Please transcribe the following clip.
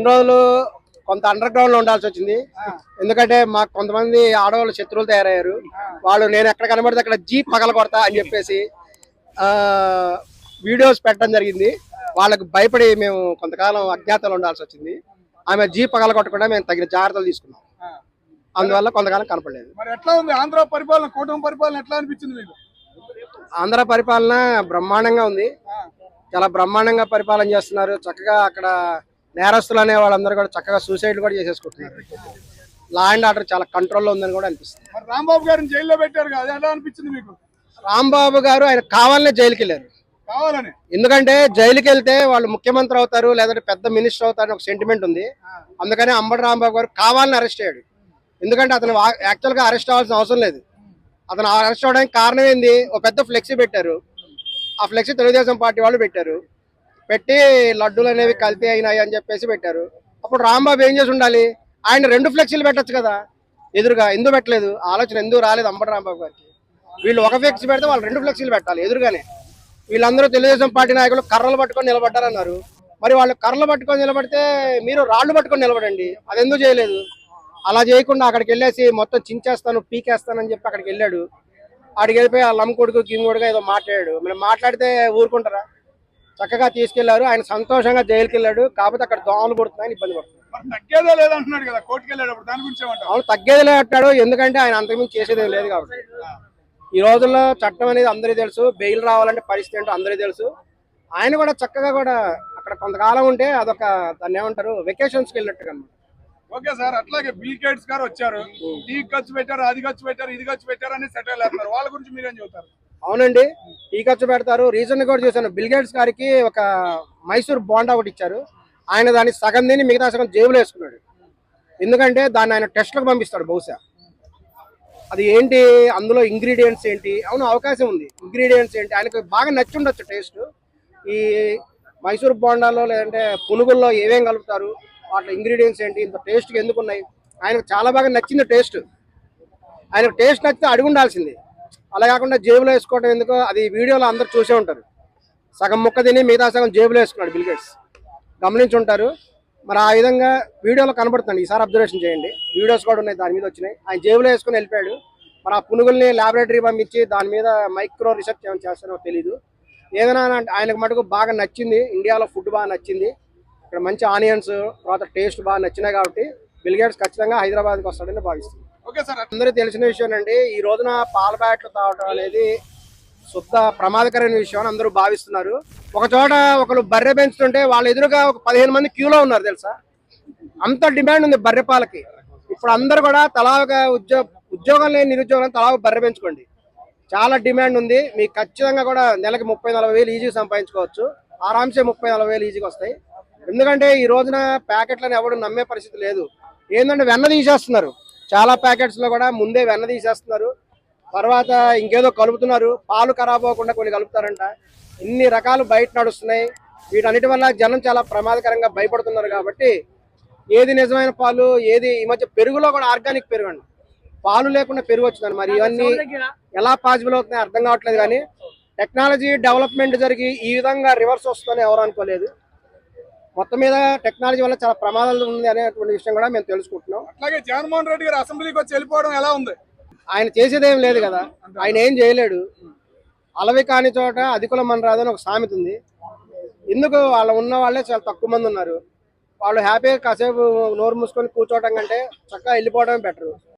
ఇన్ని రోజులు కొంత అండర్ గ్రౌండ్ లో ఉండాల్సి వచ్చింది. ఎందుకంటే మాకు కొంతమంది ఆడవాళ్ళు శత్రువులు తయారయ్యారు. వాళ్ళు నేను ఎక్కడ కనబడితే అక్కడ జీప్ పగల కొడతా అని చెప్పేసి వీడియోస్ పెట్టడం జరిగింది. వాళ్ళకు భయపడి మేము కొంతకాలం అజ్ఞాతంలో ఉండాల్సి వచ్చింది. ఆమె జీప్ పగల కొట్టకుండా మేము తగిన జాగ్రత్తలు తీసుకున్నాం. అందువల్ల కొంతకాలం కనపడలేదు. మరి ఎట్లా ఉంది ఆంధ్ర పరిపాలన, కూటమి పరిపాలన ఎట్లా అనిపించింది మీకు? ఆంధ్ర పరిపాలన బ్రహ్మాండంగా ఉంది. చాలా బ్రహ్మాండంగా పరిపాలన చేస్తున్నారు. చక్కగా అక్కడ నేరస్తులు అనే వాళ్ళందరూ కూడా చక్కగా సూసైడ్ కూడా చేసేసుకుంటున్నారు. లా అండ్ ఆర్డర్ చాలా కంట్రోల్లో ఉందని కూడా అనిపిస్తుంది. మరి రాంబాబు గారిని జైల్లో పెట్టారు కదా, ఎలా అనిపించింది మీకు? రాంబాబు గారు ఆయన కావాలనే జైలుకి వెళ్ళారు. కావాలని? ఎందుకంటే జైలుకి వెళ్తే వాళ్ళు ముఖ్యమంత్రి అవుతారు లేదంటే పెద్ద మినిస్టర్ అవుతారని ఒక సెంటిమెంట్ ఉంది. అందుకని అంబటి రాంబాబు గారు కావాలని అరెస్ట్ అయ్యాడు. ఎందుకంటే అతను యాక్చువల్ గా అరెస్ట్ అవ్వాల్సిన అవసరం లేదు. అతను అరెస్ట్ అవడానికి కారణం ఏంది? ఒక పెద్ద ఫ్లెక్సీ పెట్టారు. ఆ ఫ్లెక్సీ తెలుగుదేశం పార్టీ వాళ్ళు పెట్టారు. పెట్టి లడ్డూలు అనేవి కల్తీ అయినాయి అని చెప్పేసి పెట్టారు. అప్పుడు రాంబాబు ఏం చేసి ఉండాలి? ఆయన 2 ఫ్లెక్సీలు పెట్టచ్చు కదా ఎదురుగా. ఎందుకు పెట్టలేదు? ఆలోచన ఎందుకు రాలేదు అంబటి రాంబాబు గారికి? వీళ్ళు ఒక ఫ్లెక్సీ పెడితే వాళ్ళు 2 ఫ్లెక్సీలు పెట్టాలి ఎదురుగానే. వీళ్ళందరూ తెలుగుదేశం పార్టీ నాయకులు కర్రలు పట్టుకొని నిలబడ్డారన్నారు. మరి వాళ్ళు కర్రలు పట్టుకొని నిలబడితే మీరు రాళ్లు పట్టుకొని నిలబడండి. అది ఎందుకు చేయలేదు? అలా చేయకుండా అక్కడికి వెళ్ళేసి మొత్తం చించేస్తాను పీకేస్తానని చెప్పి అక్కడికి వెళ్ళాడు. అక్కడికి వెళ్ళిపోయి వాళ్ళ అమ్మ కొడుకు కింగ్ కొడుకు ఏదో మాట్లాడాడు. మరి మాట్లాడితే ఊరుకుంటారా? చక్కగా తీసుకెళ్లారు. ఆయన సంతోషంగా జైలుకి వెళ్ళాడు. కాకపోతే అక్కడ దోమలు పడుతున్నాయని ఇబ్బంది పడుతుంది. తగ్గేదే లేదంటున్నాడు కదా కోర్టుకి వెళ్ళేటప్పుడు, దాని గురించి ఏమంటారు? అవును, తగ్గేది లేదంటాడు. ఎందుకంటే ఆయన అంతకుమించి చేసేది లేదు కాబట్టి. ఈ రోజుల్లో చట్టం అనేది అందరికీ తెలుసు. బెయిల్ రావాలంటే పరిస్థితి ఏంటో అందరికీ తెలుసు. ఆయన కూడా చక్కగా కూడా అక్కడ కొంతకాలం ఉంటే అదొక దాన్ని ఏమంటారు వెకేషన్స్కి వెళ్ళినట్టుగా. ఓకే సార్, అట్లాగే బిల్ గేట్స్ గారు వచ్చారు, టీ ఖర్చు పెట్టారు, అది ఖర్చు పెట్టారు, ఇది ఖర్చు పెట్టారు అని సెటిల్ వేస్తారు. వాళ్ళ గురించి మీరేం చెబుతారు? అవునండి, టీ ఖర్చు పెడతారు. రీసెంట్ కూడా చూసాను, బిల్ గేట్స్ గారికి ఒక మైసూర్ బోండా ఒకటి ఇచ్చారు. ఆయన దాన్ని సగం తిని మిగతా సగం జేబులో వేసుకున్నాడు. ఎందుకంటే దాన్ని ఆయన టెస్ట్లకు పంపిస్తాడు బహుశా. అది ఏంటి, అందులో ఇంగ్రీడియంట్స్ ఏంటి? అవును, అవకాశం ఉంది. ఇంగ్రీడియంట్స్ ఏంటి ఆయనకు బాగా నచ్చి ఉండొచ్చు టేస్ట్. ఈ మైసూర్ బోండాలో లేదంటే పునుగుల్లో ఏమేం కలుపుతారు, వాటి ఇంగ్రీడియంట్స్ ఏంటి, ఇంత టేస్ట్గా ఎందుకు ఉన్నాయి, ఆయనకు చాలా బాగా నచ్చింది టేస్ట్. ఆయనకు టేస్ట్ నచ్చితే అడిగి ఉండాల్సింది. అలా కాకుండా జేబులో వేసుకోవడం ఎందుకో, అది వీడియోలో అందరూ చూసే ఉంటారు. సగం ముక్క తిని మిగతా సగం జేబులో వేసుకున్నాడు బిల్ గేట్స్, గమనించి ఉంటారు. మరి ఆ విధంగా వీడియోలో కనబడుతుంది. ఈసారి అబ్జర్వేషన్ చేయండి, వీడియోస్ కూడా ఉన్నాయి, దాని మీద వచ్చినాయి. ఆయన జేబులో వేసుకుని వెళ్ళిపోయాడు. మరి ఆ పునుగుల్ని ల్యాబొరేటరీ పంపించి దాని మీద మైక్రో రీసెర్చ్ ఏమైనా చేస్తారో తెలీదు. ఏదైనా ఆయనకు మటుకు బాగా నచ్చింది, ఇండియాలో ఫుడ్ బాగా నచ్చింది. ఇక్కడ మంచి ఆనియన్స్, తర్వాత టేస్ట్ బాగా నచ్చినాయి కాబట్టి బిల్ గేట్స్ ఖచ్చితంగా హైదరాబాద్కి వస్తాడని భావిస్తుంది. ఓకే సార్, అందరూ తెలిసిన విషయం అండి. ఈ రోజున పాల ప్యాకెట్లు తాగడం అనేది శుద్ధ ప్రమాదకరమైన విషయం అని అందరూ భావిస్తున్నారు. ఒక చోట ఒకరు బర్రె పెంచుతుంటే వాళ్ళ ఎదురుగా ఒక 15 మంది క్యూలో ఉన్నారు తెలుసా. అంత డిమాండ్ ఉంది బర్రె పాలకి. ఇప్పుడు అందరూ కూడా తలా ఒక ఉద్యోగం లేని నిరుద్యోగం తలా ఒక బర్రె పెంచుకోండి. చాలా డిమాండ్ ఉంది. మీకు ఖచ్చితంగా కూడా నెలకి 30-40 వేలు ఈజీగా సంపాదించుకోవచ్చు. ఆరామ్సే 30-40 వేలు ఈజీగా వస్తాయి. ఎందుకంటే ఈ రోజున ప్యాకెట్లను ఎవరు నమ్మే పరిస్థితి లేదు. ఏంటంటే వెన్న తీసేస్తున్నారు. చాలా ప్యాకెట్స్ లో కూడా ముందే వెన్న తీసేస్తున్నారు. తర్వాత ఇంకేదో కలుపుతున్నారు. పాలు ఖరాబ్ అవ్వకుండా కొన్ని కలుపుతారంట. ఇన్ని రకాలు బయట నడుస్తున్నాయి. వీటన్నిటి వల్ల జనం చాలా ప్రమాదకరంగా భయపడుతున్నారు. కాబట్టి ఏది నిజమైన పాలు, ఏది ఈ మధ్య పెరుగులో కూడా ఆర్గానిక్ పెరుగు అండి, పాలు లేకుండా పెరుగు వచ్చిందని. మరి ఇవన్నీ ఎలా పాసిబుల్ అవుతున్నాయి అర్థం కావట్లేదు. కానీ టెక్నాలజీ డెవలప్మెంట్ జరిగి ఈ విధంగా రివర్స్ వస్తుందని ఎవరు అనుకోలేదు. మొత్తం మీద టెక్నాలజీ వల్ల చాలా ప్రమాదాలు ఉంది అనేటువంటి విషయం కూడా మేము తెలుసుకుంటున్నాం. అట్లాగే జగన్మోహన్ రెడ్డి గారు అసెంబ్లీకి వచ్చి వెళ్ళిపోవడం ఎలా ఉంది? ఆయన చేసేదేం లేదు కదా, ఆయన ఏం చేయలేడు. అలవి కాని చోట అధికుల మన రాదని ఒక సామెత ఉంది. ఎందుకు వాళ్ళ ఉన్న వాళ్ళే చాలా తక్కువ మంది ఉన్నారు. వాళ్ళు హ్యాపీగా కాసేపు నోరు మూసుకొని కూర్చోవడం కంటే చక్కగా వెళ్ళిపోవడమే బెటరు.